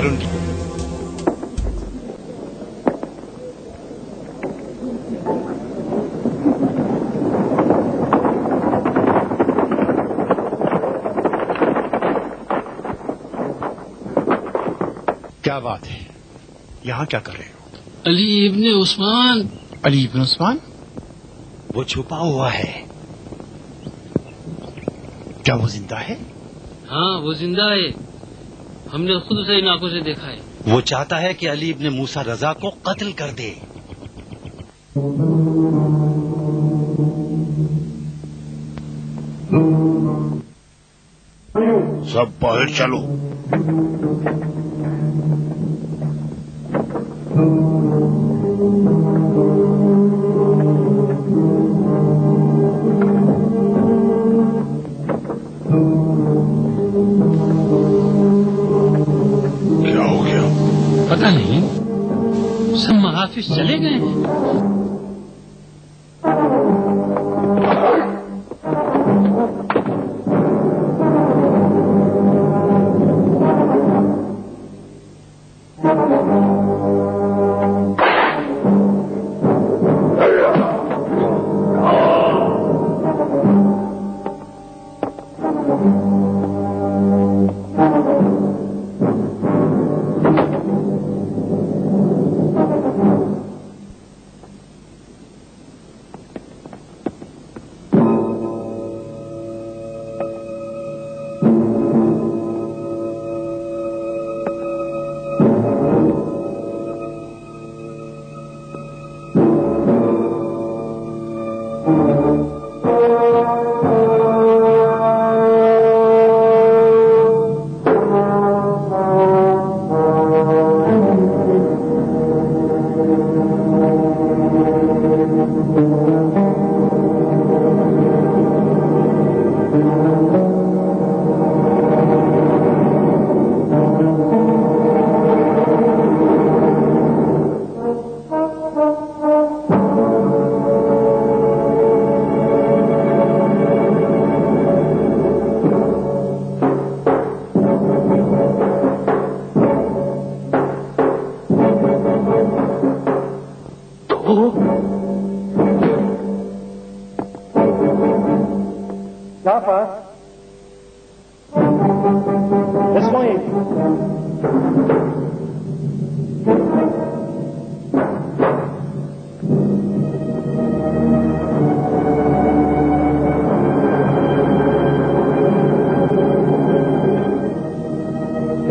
దగ్గరుండి. کیا بات ہے؟ یہاں کیا کر رہے ہو؟ علی ابن عثمان. علی ابن عثمان؟ وہ چھپا ہوا ہے. کیا وہ زندہ ہے؟ ہاں وہ زندہ ہے، ہم نے خود سے ان آنکھوں سے دیکھا ہے. وہ چاہتا ہے کہ علی ابن موسیٰ رضا کو قتل کر دے. سب باہر چلو. کیا ہو گیا؟ پتہ نہیں، سب محافظ چلے گئے ہیں. Jafar? Ismail?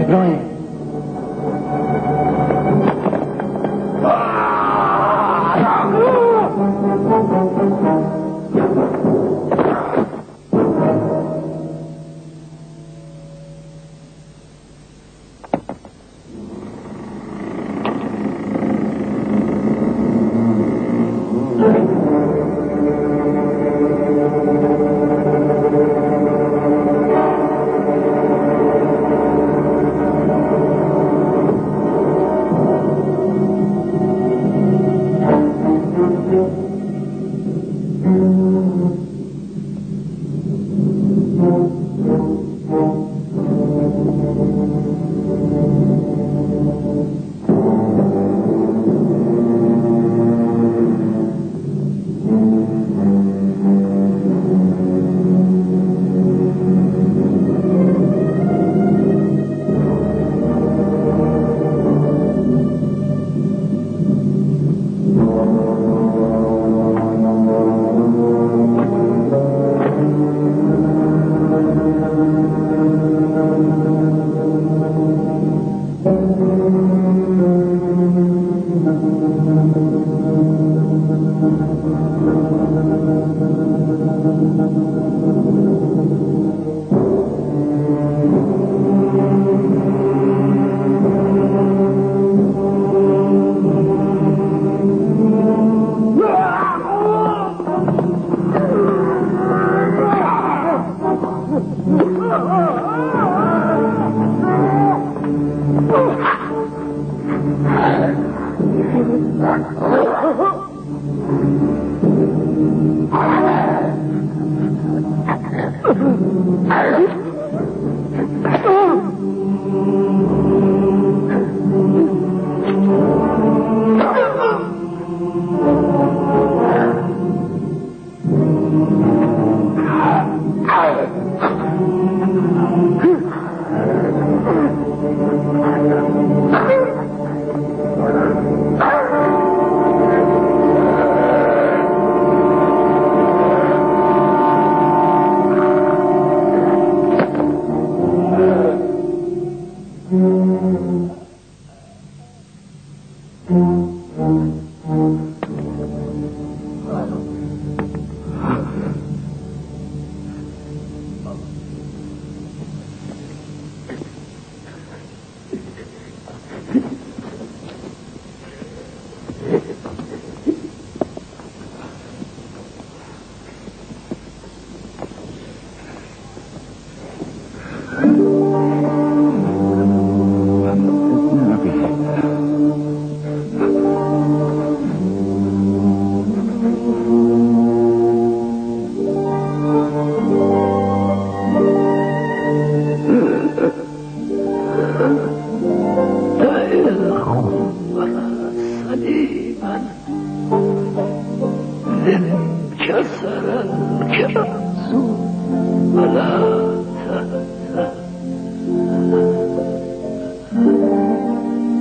Ibrahim?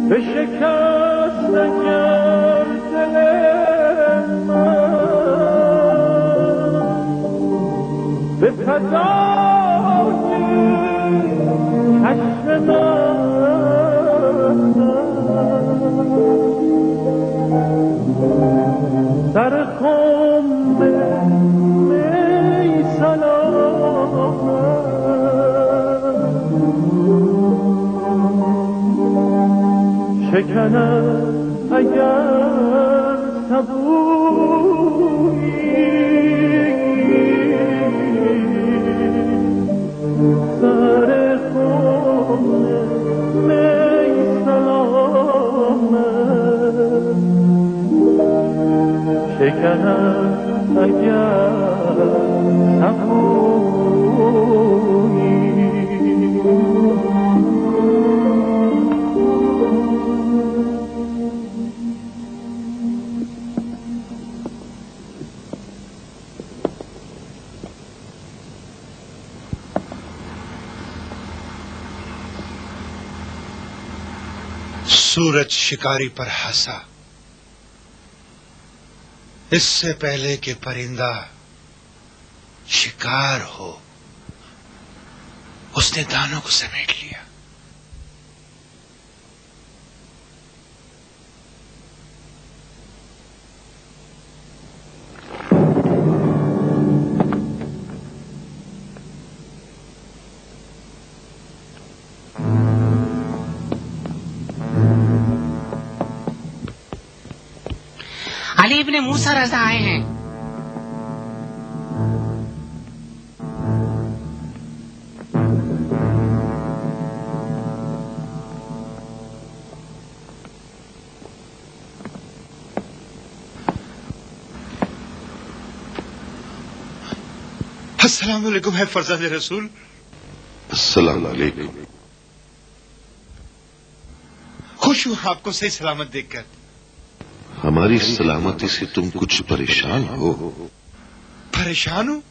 بشکست اگر دل من به فضای چشم من در خم می سلامت شکنم اگر سبویی سر خم می سلامت شکنم اگر سبویی سورج شکاری پر ہنسا اس سے پہلے کہ پرندہ شکار ہو اس نے دانوں کو سمیٹ لیا. علی ابن موسیٰ رضا آئے ہیں. السلام علیکم ہے فرزند رسول. السلام علیکم. خوش ہوں آپ کو صحیح سلامت دیکھ کر. ہماری سلامتی سے تم کچھ پریشان ہو؟ پریشان ہوں؟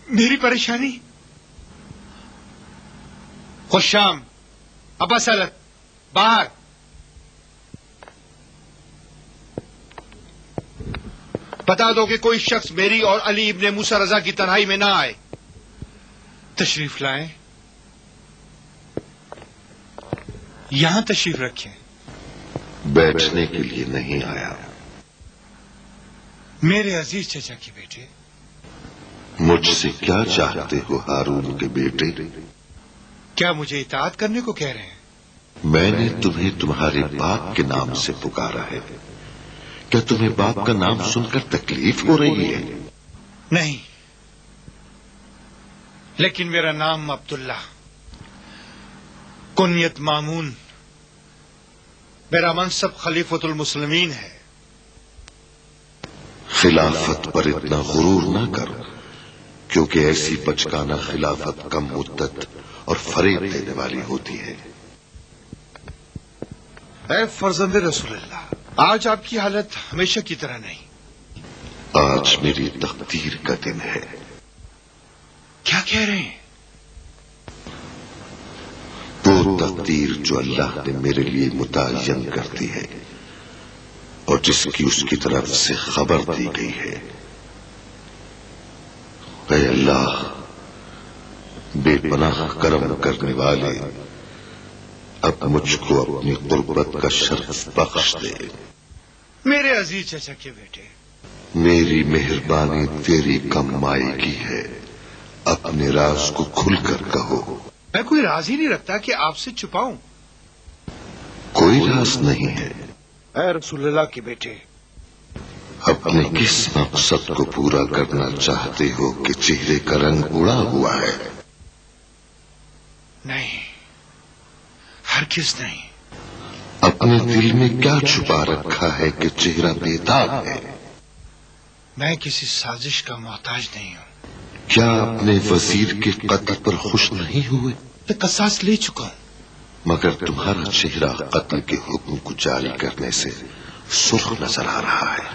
میری پریشانی؟ خوش شام. ابا سلط باہر. بتا دو کہ کوئی شخص میری اور علی ابن موسیٰ رضا کی تنہائی میں نہ آئے. تشریف لائیں. یہاں تشریف رکھیں. بیٹھنے کے لیے نہیں آیا. میرے عزیز چچا کے بیٹے. مجھ سے کیا چاہتے ہو ہارون کے بیٹے؟ کیا مجھے اطاعت کرنے کو کہہ رہے ہیں؟ میں نے تمہیں تمہارے باپ کے نام سے پکارا ہے. کیا تمہیں باپ کا نام سن کر تکلیف ہو رہی ہے؟ نہیں، لیکن میرا نام عبداللہ، کنیت مامون، میرا منصب خلیفۃ المسلمین ہے. خلافت پر اتنا غرور نہ کر، کیونکہ ایسی بچکانہ خلافت کم مدت اور فریب دینے والی ہوتی ہے. اے فرزند رسول اللہ، آج آپ کی حالت ہمیشہ کی طرح نہیں. آج میری تقدیر کا دن ہے. کیا کہہ رہے ہیں؟ وہ تقدیر جو اللہ نے میرے لیے متعین کر دی ہے اور جس کی اس کی طرف سے خبر دی گئی ہے. اے اللہ، بے پناہ کرم کرنے والے، اب مجھ کو اپنی قربت کا شرف بخش دے. میرے عزیز چچا کے بیٹے، میری مہربانی تیری کم مائی کی ہے. اپنے راز کو کھل کر کہو. میں کوئی راز ہی نہیں رکھتا کہ آپ سے چھپاؤں. کوئی راز نہیں ہے. اے رسول اللہ کے بیٹے، اپنے کس مقصد کو پورا کرنا چاہتے ہو کہ چہرے کا رنگ اڑا ہوا ہے؟ نہیں، ہرگز نہیں. اپنے دل میں کیا چھپا رکھا ہے کہ چہرہ بیدار ہے؟ میں کسی سازش کا محتاج نہیں ہوں. کیا اپنے وزیر کے قتل پر خوش نہیں ہوئے؟ میں قصاص لے چکا ہوں. مگر تمہارا چہرہ قتل کے حکم کو جاری کرنے سے سرخ نظر آ رہا ہے.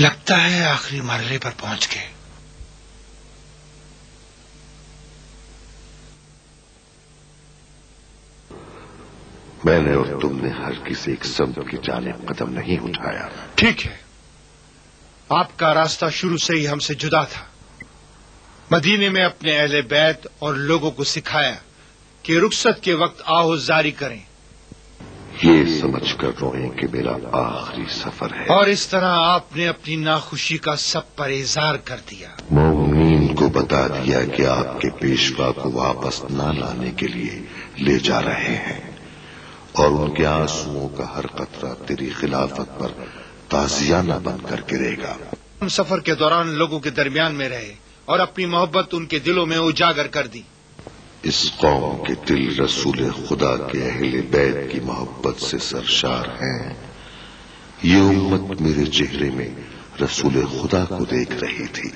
लगता है आखिरी मरहले पर पहुंच गए। मैंने और तुमने हर किसी एक संत की जानिब कदम नहीं उठाया। ठीक है, आपका रास्ता शुरू से ही हमसे जुदा था। मदीने में अपने अहले बैत और लोगों को सिखाया कि रुखसत के वक्त आहो जारी करें, ये समझ कर रोएं कि मेरा आखिरी सफर है। और इस तरह आपने अपनी नाखुशी का सब पर इजहार कर दिया। मोमिनीन को बता दिया कि आपके पेशवा को वापस न लाने के लिए ले जा रहे हैं और उनके आंसुओं का हर कतरा तेरी खिलाफत पर ताजियाना बनकर गिरेगा। हम सफर के दौरान लोगों के दरमियान में रहे और अपनी मोहब्बत उनके दिलों में उजागर कर दी। इस कौम के दिल रसूल खुदा के अहले बैत की मोहब्बत से सरशार हैं। ये उम्मत मेरे चेहरे में रसूल खुदा को देख रही थी।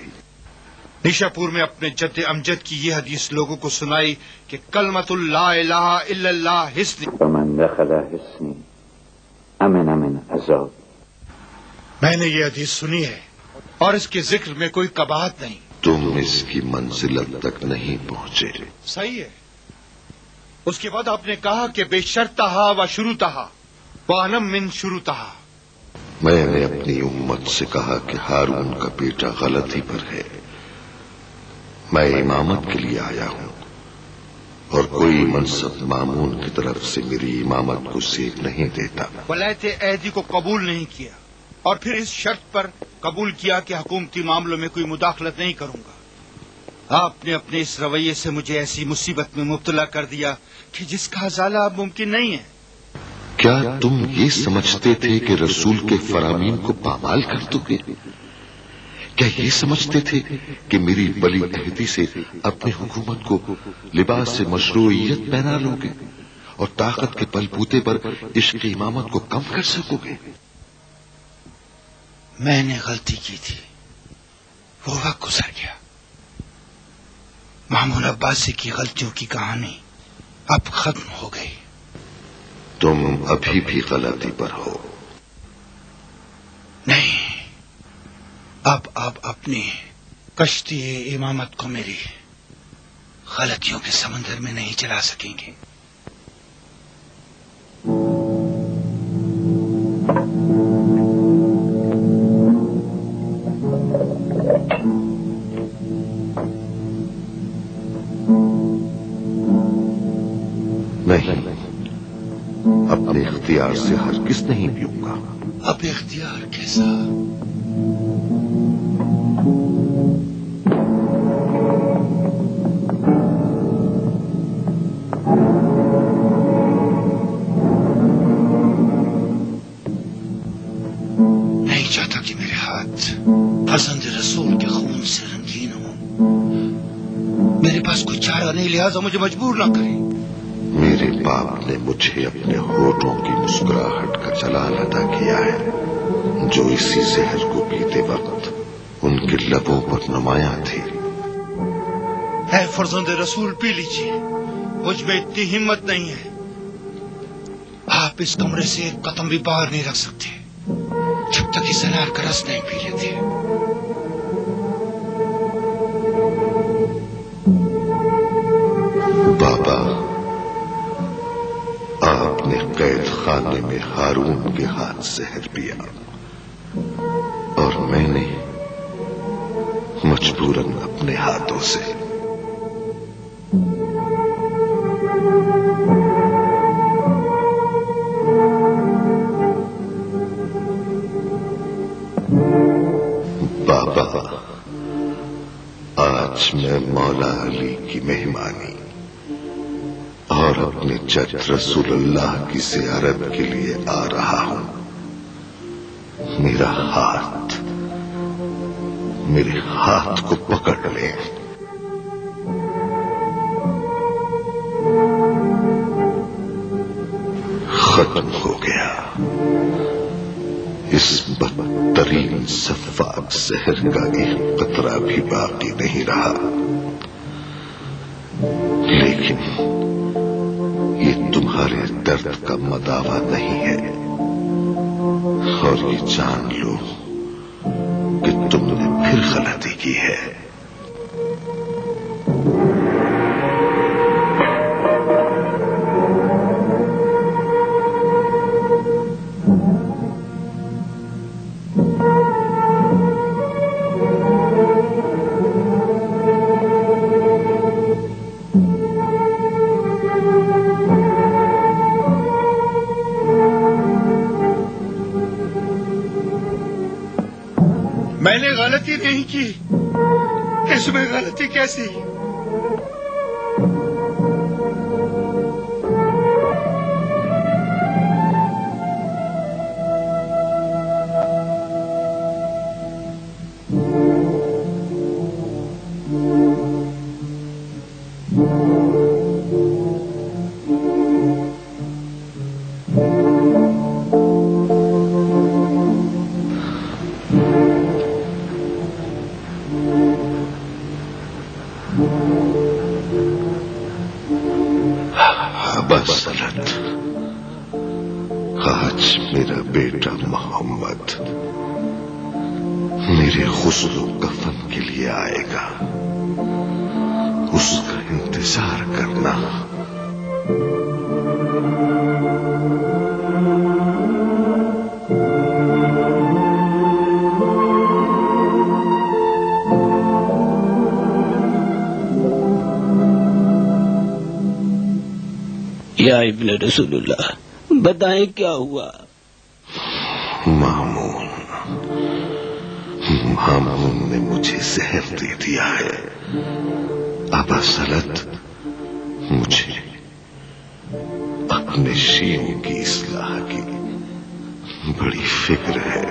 निशापुर में अपने जद्द अमजद की ये हदीस लोगों को सुनाई कि कलमतुल ला इलाहा इल्लल्लाह हिस्न वमन दखल हिस्नी अमन मिन अज़ाब। मैंने ये हदीस सुनी है और इसके जिक्र में कोई कबाहत नहीं। तुम इसकी मंजिल तक नहीं पहुंचे। सही है। उसके बाद आपने कहा कि बेशर्तहा व शुरूतहा व अनम मिन शुरूतहा। मैंने अपनी उम्मत से कहा कि हारून का बेटा गलती पर है। मैं इमामत के लिए आया हूं और कोई मनसब मामून की तरफ से मेरी इमामत को सेब नहीं देता। वलायते अहदी को कबूल नहीं किया और फिर इस शर्त पर कबूल किया कि हुकूमती मामलों में कोई मुदाखलत नहीं करूंगा। आपने अपने इस रवैये से मुझे ऐसी मुसीबत में मुब्तला कर दिया कि जिसका अजाला अब मुमकिन नहीं है। क्या तुम ये समझते थे कि रसूल के फरामीन को पामाल कर दोगे? क्या ये समझते थे कि मेरी बली अहदी से अपनी हुकूमत को लिबास से मशरूइयत पहना लोगे और ताकत के बलबूते पर इश्क इमामत को कम कर सकोगे? मैंने गलती की थी, वो वक्त गुजर गया। मामून अब्बासी की गलतियों की कहानी अब खत्म हो गई। तुम अभी भी गलती पर हो। नहीं, अब आप अपनी कश्ती इमामत को मेरी गलतियों के समंदर में नहीं चला सकेंगे। नहीं, अपने इख्तियार से हरगिज़ नहीं पीऊंगा। अब इख्तियार कैसा? नहीं चाहता कि मेरे हाथ फर्जंद रसूल के खून से रंगीन हो। मेरे पास कोई चारा नहीं, लिहाजा मुझे मजबूर ना करें। मेरे बाप ने मुझे अपने होठों की मुस्कुराहट का जलाल अदा किया है, जो इसी जहर को पीते वक्त उनके लबों पर नुमाया थी। है फर्जंद रसूल, पी लीजिए, मुझ में इतनी हिम्मत नहीं है। आप इस कमरे से एक कदम भी बाहर नहीं रख सकते जब तक इस अनार का रस नहीं पी लेते। बाबा, आपने कैद खाने में हारून के हाथ जहर पिया और मैंने मजबूरन अपने हाथों से। बाबा, आज मैं मौला अली की मेहमानी और अपने जद रसूलुल्लाह की ज़ियारत के लिए आ रहा हूं। मेरे हाथ को पकड़ ले। खत्म हो गया। इस बदतरीन सफाक जहर का एक कतरा भी बाकी नहीं रहा। लेकिन ये तुम्हारे दर्द का मदावा नहीं है, और ये जान लो तुम ने फिर गलती की है। मैंने गलती नहीं की, इसमें गलती कैसी? बसरत, आज मेरा बेटा मोहम्मद मेरे गुस्ल कफन के लिए आएगा, उसका इंतजार करना। या इब्न रसूलुल्लाह, बताएं क्या हुआ? मामून ने मुझे जहर दे दिया है। अबा सलत, मुझे अपने शीन की इस्लाह की बड़ी फिक्र है।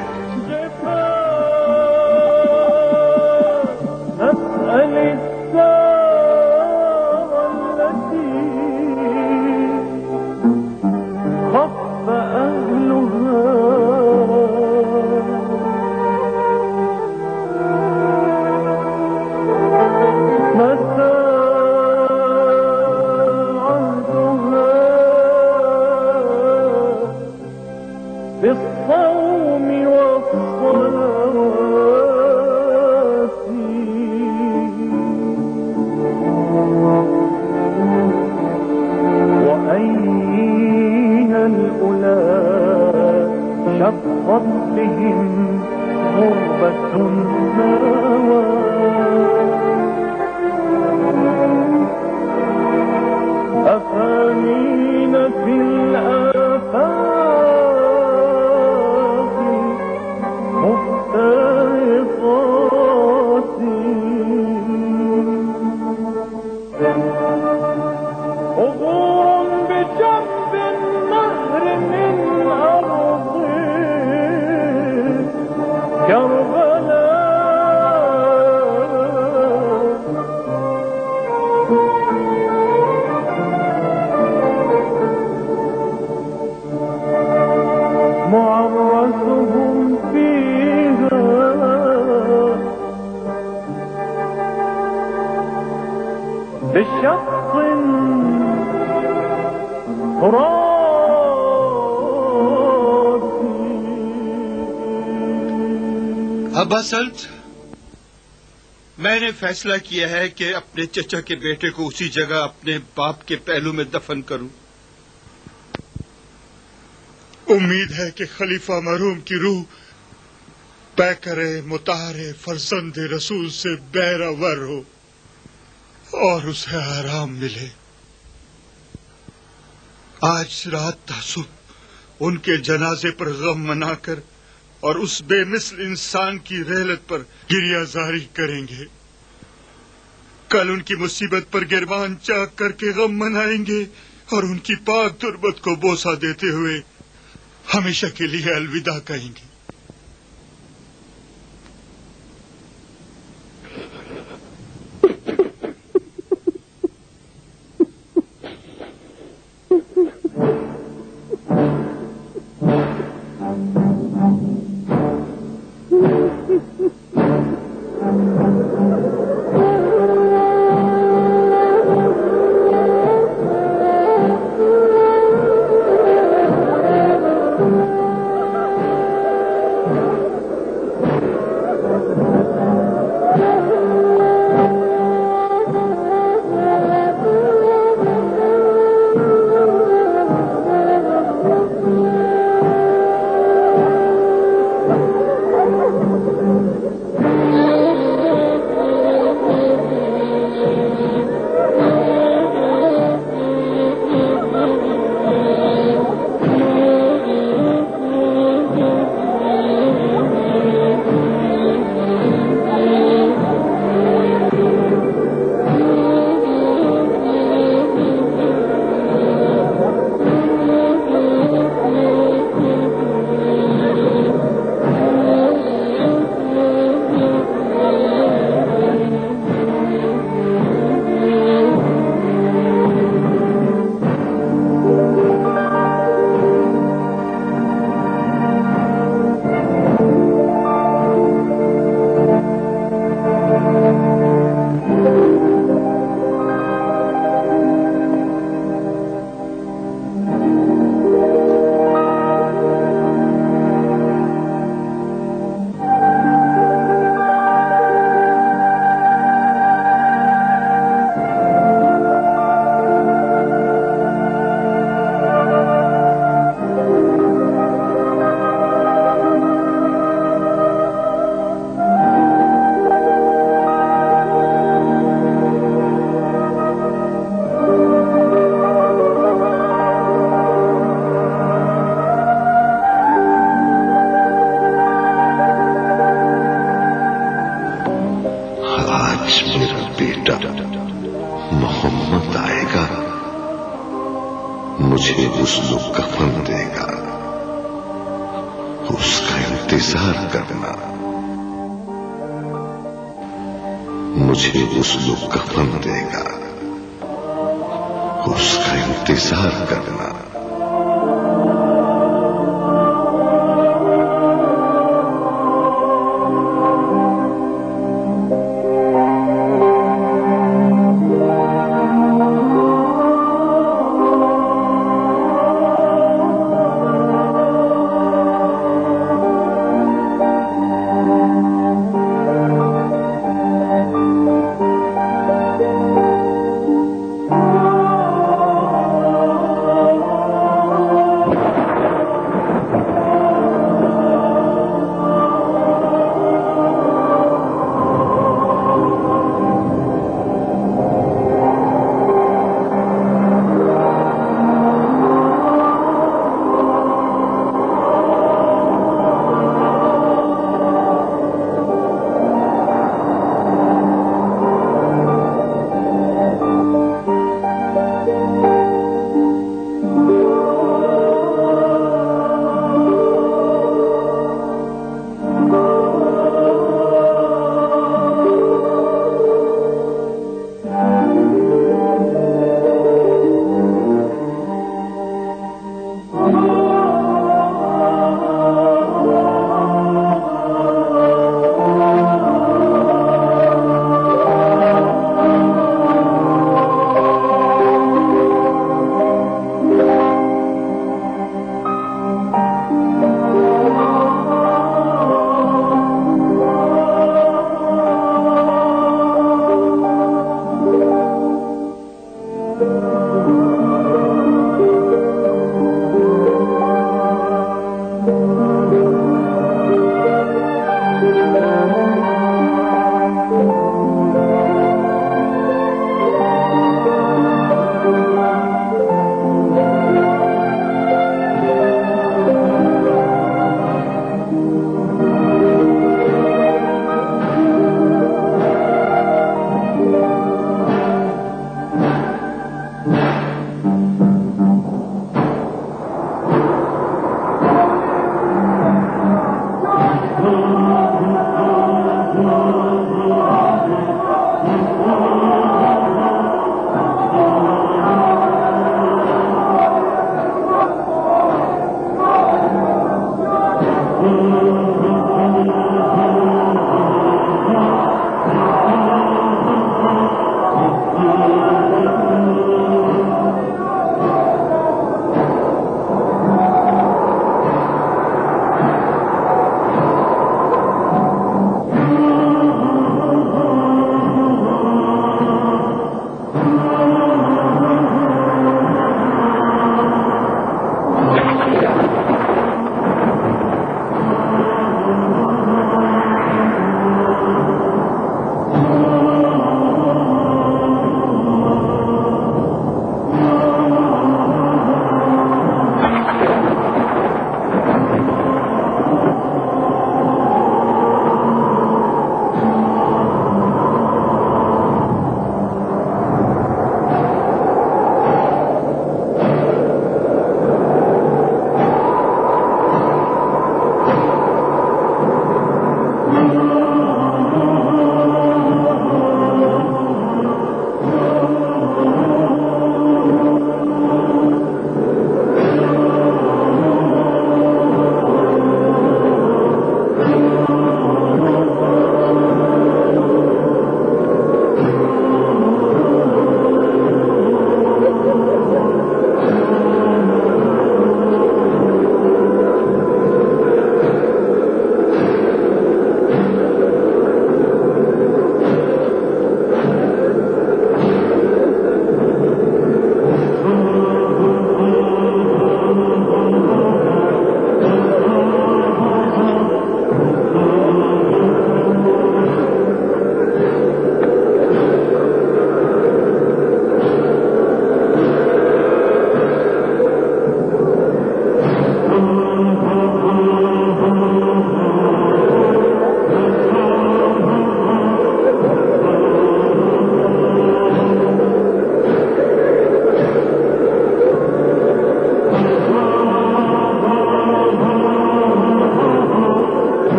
अब्बा सल्त, मैंने फैसला किया है कि अपने चचा के बेटे को उसी जगह अपने बाप के पहलू में दफन करूं। उम्मीद है कि खलीफा मरहूम की रूह पैकरे मुताहरे फरजंद रसूल से बैरावर हो और उसे आराम मिले। आज रात तासुब उनके जनाजे पर गम मनाकर और उस बेमिसल इंसान की रहलत पर गिरियाजारी करेंगे। कल उनकी मुसीबत पर गिरबान चाक करके गम मनाएंगे और उनकी पाक तुरबत को बोसा देते हुए हमेशा के लिए अलविदा कहेंगे। مجھے غسل و کفن دے گا، اس کا انتظار کرنا، مجھے غسل و کفن دے گا، اس کا انتظار کرنا۔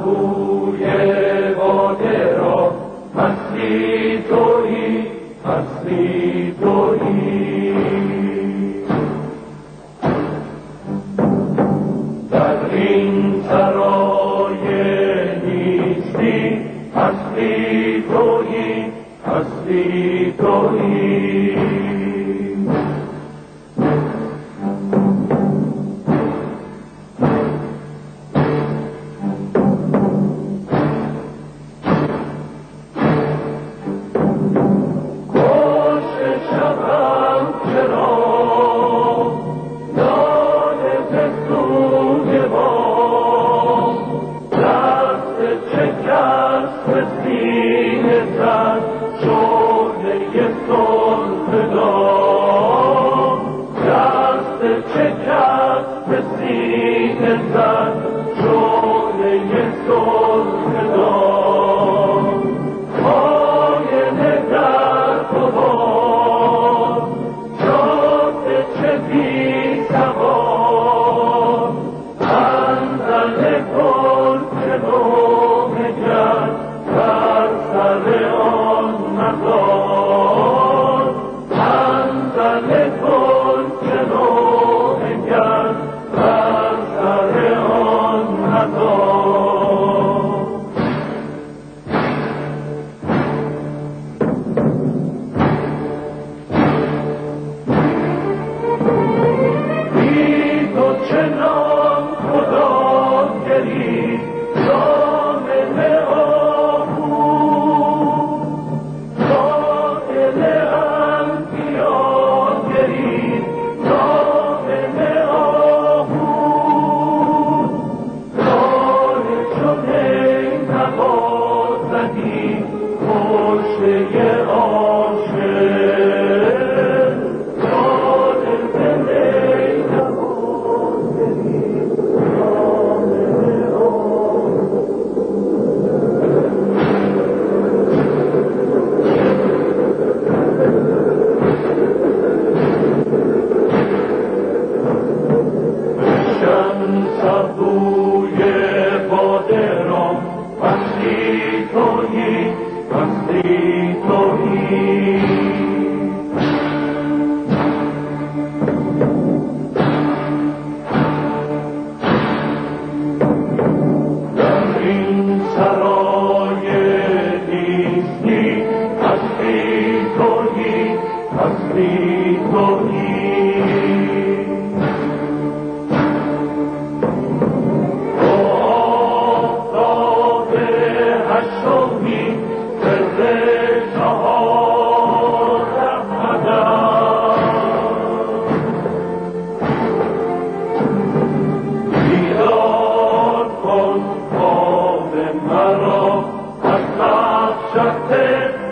بوی باده را هستی تویی هستی تویی در این سرای نیستی هستی تویی هستی تویی مرا از شخص